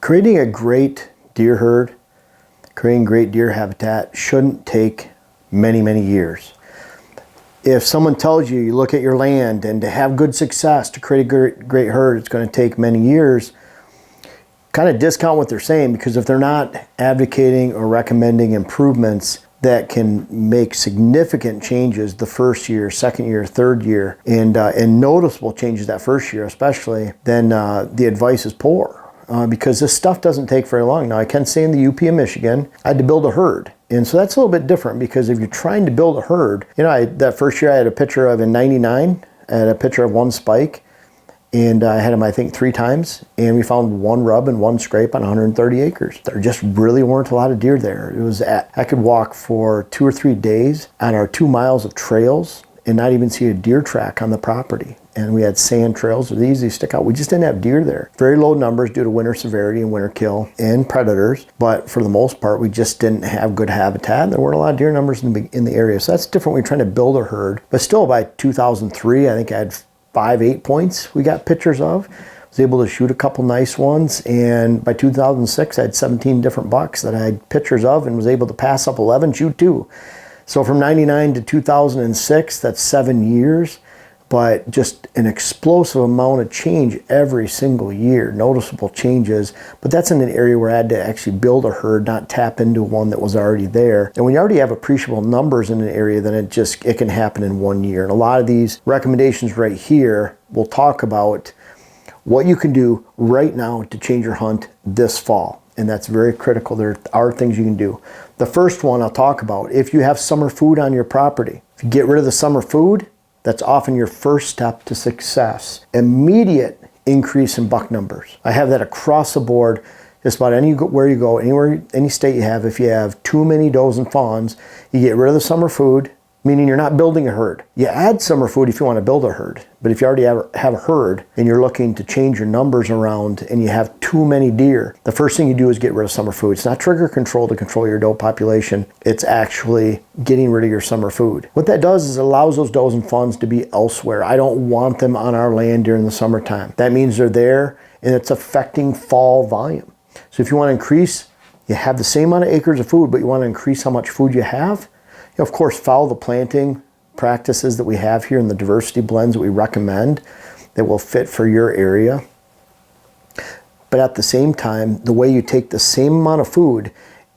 Creating a great deer herd, creating great deer habitat shouldn't take many, many years. If someone tells you, you look at your land and to have good success, to create a great herd, it's going to take many years, kind of discount what they're saying, because if they're not advocating or recommending improvements that can make significant changes the first year, second year, third year, and noticeable changes that first year especially, then the advice is poor. Because this stuff doesn't take very long. Now, I can say in the UP of Michigan, I had to build a herd. And so that's a little bit different, because if you're trying to build a herd, you know, that first year I had a picture of in 99, I had a picture of one spike, and I had him, I think, 3 times, and we found 1 rub and 1 scrape on 130 acres. There just really weren't a lot of deer there. It was I could walk for 2 or 3 days on our 2 miles of trails and not even see a deer track on the property. And we had sand trails, they're easy to stick out. We just didn't have deer there. Very low numbers due to winter severity and winter kill and predators, but for the most part, we just didn't have good habitat, and there weren't a lot of deer numbers in the area. So that's different when you're trying to build a herd. But still, by 2003, I think I had 5 8 points we got pictures of. I was able to shoot a couple nice ones, and by 2006, I had 17 different bucks that I had pictures of and was able to pass up 11, shoot 2. So from 99 to 2006, that's 7 years. But just an explosive amount of change every single year, noticeable changes. But that's in an area where I had to actually build a herd, not tap into one that was already there. And when you already have appreciable numbers in an area, then it can happen in 1 year. And a lot of these recommendations right here will talk about what you can do right now to change your hunt this fall. And that's very critical. There are things you can do. The first one I'll talk about, if you have summer food on your property, if you get rid of the summer food, that's often your first step to success. Immediate increase in buck numbers. I have that across the board, just about anywhere you go, any state you have. If you have too many does and fawns, you get rid of the summer food, meaning you're not building a herd. You add summer food if you want to build a herd. But if you already have a herd and you're looking to change your numbers around and you have too many deer, the first thing you do is get rid of summer food. It's not trigger control to control your doe population. It's actually getting rid of your summer food. What that does is it allows those does and fawns to be elsewhere. I don't want them on our land during the summertime. That means they're there and it's affecting fall volume. So if you want to increase, you have the same amount of acres of food, but you want to increase how much food you have, of course, follow the planting practices that we have here and the diversity blends that we recommend that will fit for your area. But at the same time, the way you take the same amount of food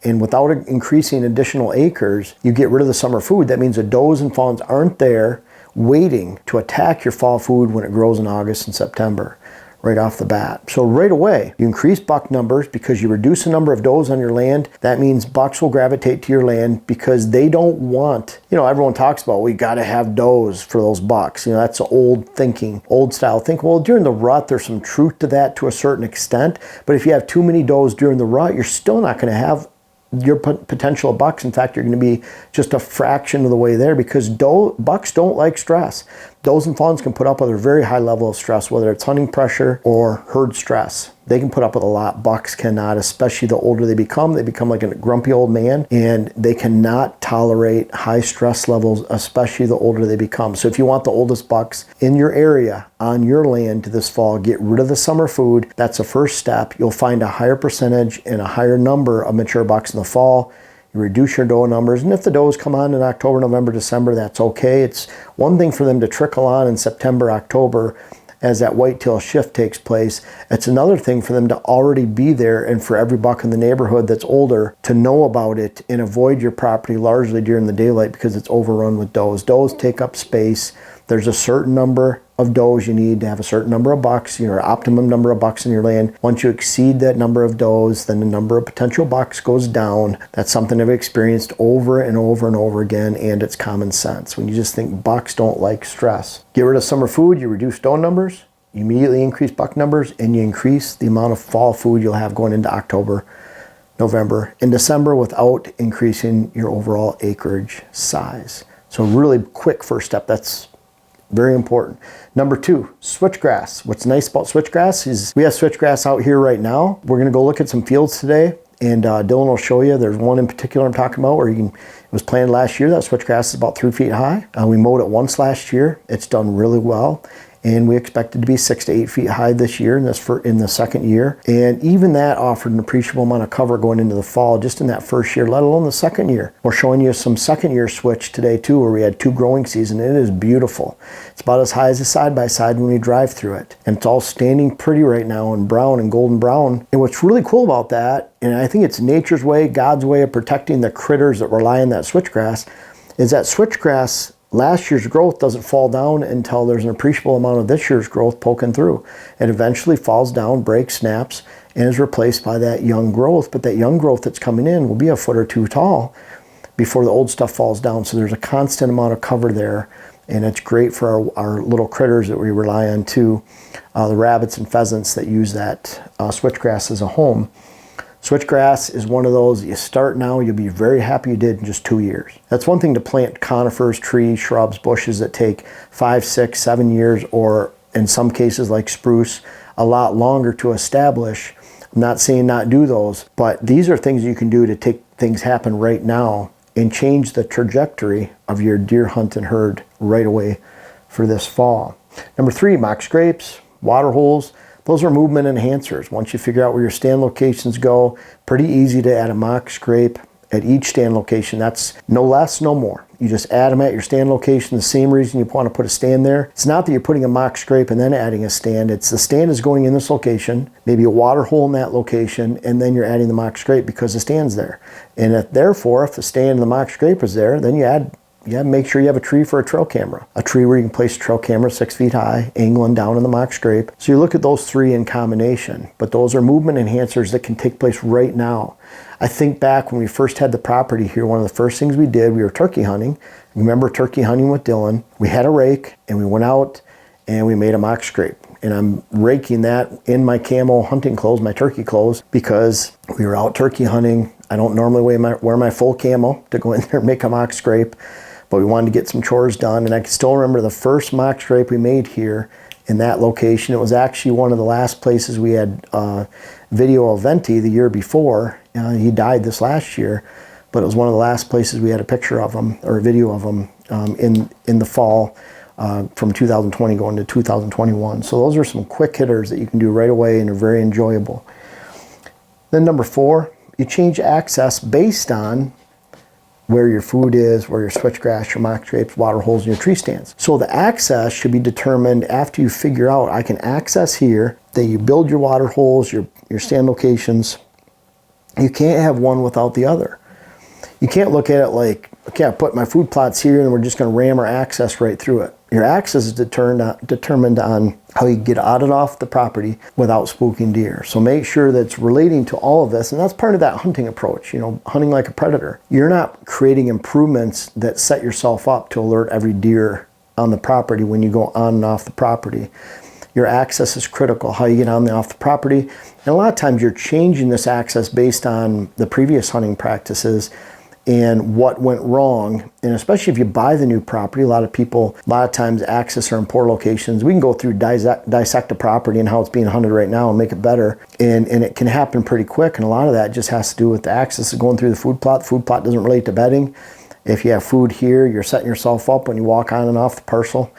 and without increasing additional acres, you get rid of the summer food. That means the does and fawns aren't there waiting to attack your fall food when it grows in August and September. Right off the bat. So right away, you increase buck numbers because you reduce the number of does on your land. That means bucks will gravitate to your land because they don't want, everyone talks about, we got to have does for those bucks. That's old thinking, old style thinking. Well, during the rut, there's some truth to that to a certain extent. But if you have too many does during the rut, you're still not going to have your potential of bucks. In fact, you're going to be just a fraction of the way there because bucks don't like stress. Does and fawns can put up with a very high level of stress, whether it's hunting pressure or herd stress. They can put up with a lot. Bucks cannot, especially the older they become. They become like a grumpy old man, and they cannot tolerate high stress levels, especially the older they become. So if you want the oldest bucks in your area, on your land this fall, get rid of the summer food. That's the first step. You'll find a higher percentage and a higher number of mature bucks in the fall. You reduce your doe numbers, and if the does come on in October, November, December, that's okay. It's one thing for them to trickle on in September, October, as that whitetail shift takes place. It's another thing for them to already be there and for every buck in the neighborhood that's older to know about it and avoid your property largely during the daylight because it's overrun with does. Does take up space. There's a certain number of does you need to have a certain number of bucks, your optimum number of bucks in your land. Once you exceed that number of does, then the number of potential bucks goes down. That's something I've experienced over and over and over again, and it's common sense. When you just think bucks don't like stress. Get rid of summer food, you reduce doe numbers, you immediately increase buck numbers, and you increase the amount of fall food you'll have going into October, November, and December without increasing your overall acreage size. So really quick first step. That's very important. Number 2, switchgrass. What's nice about switchgrass is we have switchgrass out here right now. We're going to go look at some fields today, and Dylan will show you. There's one in particular I'm talking about where it was planted last year. That switchgrass is about 3 feet high. We mowed it once last year. It's done really well. and we expected to be 6 to 8 feet high this year in the second year. And even that offered an appreciable amount of cover going into the fall just in that first year, let alone the second year. We're showing you some second year switch today too, where we had 2 growing seasons. It is beautiful. It's about as high as a side-by-side when we drive through it. And it's all standing pretty right now in brown and golden brown. And what's really cool about that, and I think it's nature's way, God's way of protecting the critters that rely on that switchgrass, is that switchgrass, last year's growth doesn't fall down until there's an appreciable amount of this year's growth poking through. It eventually falls down, breaks, snaps, and is replaced by that young growth. But that young growth that's coming in will be a foot or 2 tall before the old stuff falls down. So there's a constant amount of cover there, and it's great for our little critters that we rely on too, the rabbits and pheasants that use that switchgrass as a home. Switchgrass is one of those, you start now, you'll be very happy you did in just 2 years. That's one thing to plant conifers, trees, shrubs, bushes that take 5, 6, 7 years, or in some cases like spruce, a lot longer to establish. I'm not saying not do those, but these are things you can do to take things happen right now and change the trajectory of your deer hunt and herd right away for this fall. Number 3, mock scrapes, water holes. Those are movement enhancers. Once you figure out where your stand locations go, pretty easy to add a mock scrape at each stand location. That's no less, no more. You just add them at your stand location. The same reason you want to put a stand there. It's not that you're putting a mock scrape and then adding a stand. It's the stand is going in this location, maybe a water hole in that location, and then you're adding the mock scrape because the stand's there. And therefore, if the stand and the mock scrape is there, then you have to make sure you have a tree for a trail camera. A tree where you can place a trail camera 6 feet high, angling down in the mock scrape. So you look at those 3 in combination, but those are movement enhancers that can take place right now. I think back when we first had the property here, one of the first things we did, we were turkey hunting. Remember turkey hunting with Dylan? We had a rake and we went out and we made a mock scrape. And I'm raking that in my camo hunting clothes, my turkey clothes, because we were out turkey hunting. I don't normally wear my full camo to go in there and make a mock scrape, but we wanted to get some chores done. And I can still remember the first mock scrape we made here in that location. It was actually one of the last places we had video of Venti the year before. He died this last year, but it was one of the last places we had a picture of him or a video of him in the fall from 2020 going to 2021. So those are some quick hitters that you can do right away and are very enjoyable. Then number 4, you change access based on where your food is, where your switchgrass, your mock scrapes, water holes, and your tree stands. So the access should be determined after you figure out I can access here, that you build your water holes, your stand locations. You can't have one without the other. You can't look at it like, okay, I put my food plots here and we're just going to ram our access right through it. Your access is determined on how you get out and off the property without spooking deer. So make sure that it's relating to all of this, and that's part of that hunting approach, hunting like a predator. You're not creating improvements that set yourself up to alert every deer on the property when you go on and off the property. Your access is critical, how you get on and off the property. And a lot of times you're changing this access based on the previous hunting practices and what went wrong. And especially if you buy the new property, a lot of times access are in poor locations. We can go through dissect a property and how it's being hunted right now and make it better. And it can happen pretty quick. And a lot of that just has to do with the access going through the food plot. The food plot doesn't relate to bedding. If you have food here, you're setting yourself up when you walk on and off the parcel.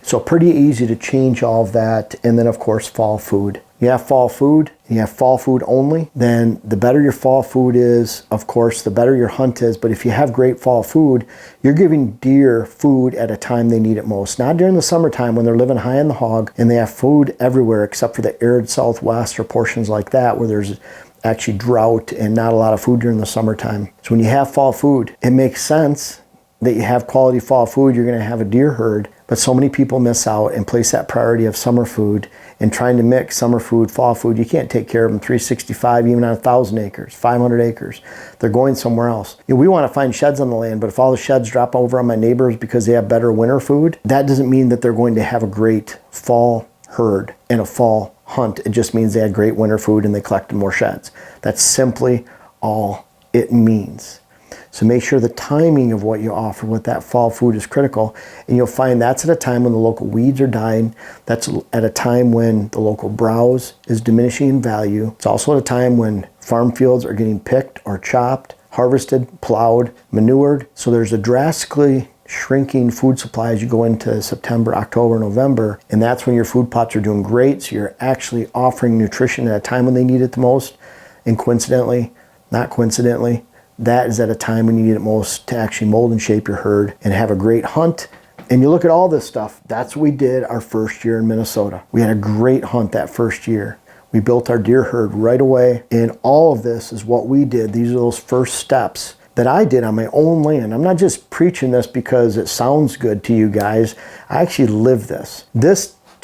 So pretty easy to change all of that. And then of course, fall food. You have fall food, you have fall food only, then the better your fall food is, of course, the better your hunt is. But if you have great fall food, you're giving deer food at a time they need it most. Not during the summertime when they're living high in the hog and they have food everywhere except for the arid southwest or portions like that where there's actually drought and not a lot of food during the summertime. So when you have fall food, it makes sense that you have quality fall food, you're going to have a deer herd. But so many people miss out and place that priority of summer food and trying to mix summer food, fall food. You can't take care of them 365, even on 1,000 acres, 500 acres. They're going somewhere else. We want to find sheds on the land, but if all the sheds drop over on my neighbors because they have better winter food, that doesn't mean that they're going to have a great fall herd and a fall hunt. It just means they had great winter food and they collected more sheds. That's simply all it means. So make sure the timing of what you offer with that fall food is critical. And you'll find that's at a time when the local weeds are dying. That's at a time when the local browse is diminishing in value. It's also at a time when farm fields are getting picked or chopped, harvested, plowed, manured. So there's a drastically shrinking food supply as you go into September, October, November, and that's when your food plots are doing great, so you're actually offering nutrition at a time when they need it the most. And coincidentally, not coincidentally, that is at a time when you need it most to actually mold and shape your herd and have a great hunt. And you look at all this stuff, that's what we did our first year in Minnesota. We had a great hunt that first year. We built our deer herd right away, and all of this is what we did. These are those first steps that I did on my own land. I'm not just preaching this because it sounds good to you guys. I actually live this.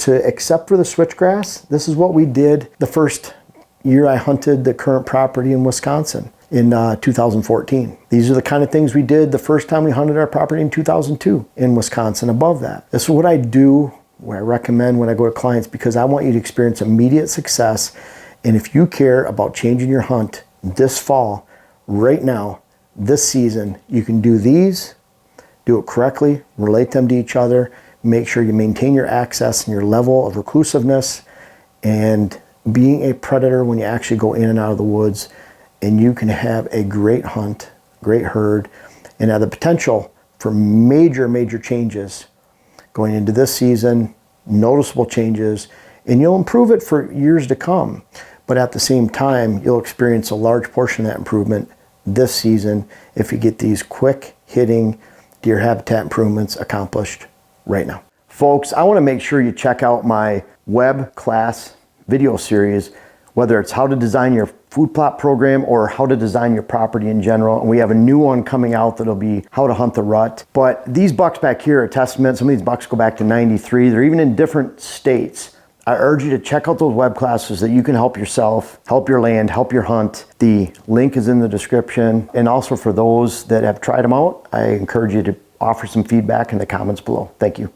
Except for the switchgrass, this is what we did the first year I hunted the current property in Wisconsin in 2014. These are the kind of things we did the first time we hunted our property in 2002 in Wisconsin above that. This is what I do, what I recommend when I go to clients, because I want you to experience immediate success. And if you care about changing your hunt this fall, right now, this season, you can do these, do it correctly, relate them to each other, make sure you maintain your access and your level of reclusiveness and being a predator when you actually go in and out of the woods, and you can have a great hunt, great herd, and have the potential for major, major changes going into this season, noticeable changes, and you'll improve it for years to come. But at the same time, you'll experience a large portion of that improvement this season if you get these quick hitting deer habitat improvements accomplished right now. Folks, I want to make sure you check out my web class video series, whether it's how to design your food plot program or how to design your property in general. And we have a new one coming out that'll be how to hunt the rut. But these bucks back here are a testament. Some of these bucks go back to 93. They're even in different states. I urge you to check out those web classes so that you can help yourself, help your land, help your hunt. The link is in the description. And also for those that have tried them out, I encourage you to offer some feedback in the comments below. Thank you.